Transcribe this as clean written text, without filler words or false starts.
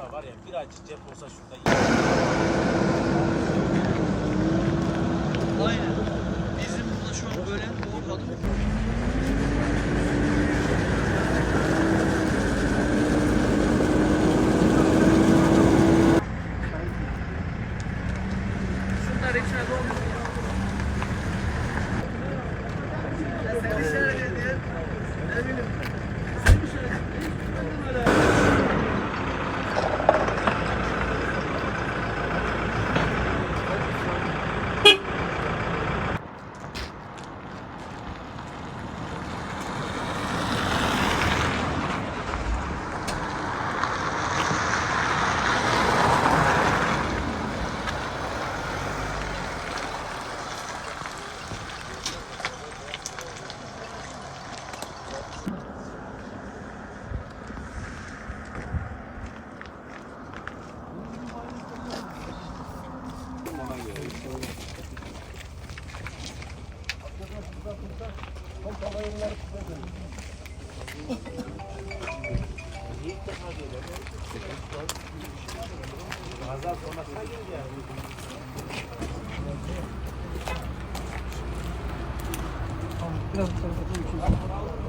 Vallahi var ya birazcık cep olsa şurada iyi. Aynen. Bizim burada şu an böyle o kadın. Şunlar içine dolmuş. Sen işaret ediyorsun. Ne bileyim. Sen işaret ediyorsun. Azal sonrasına geldi yani. Biraz bu tarafa doğru.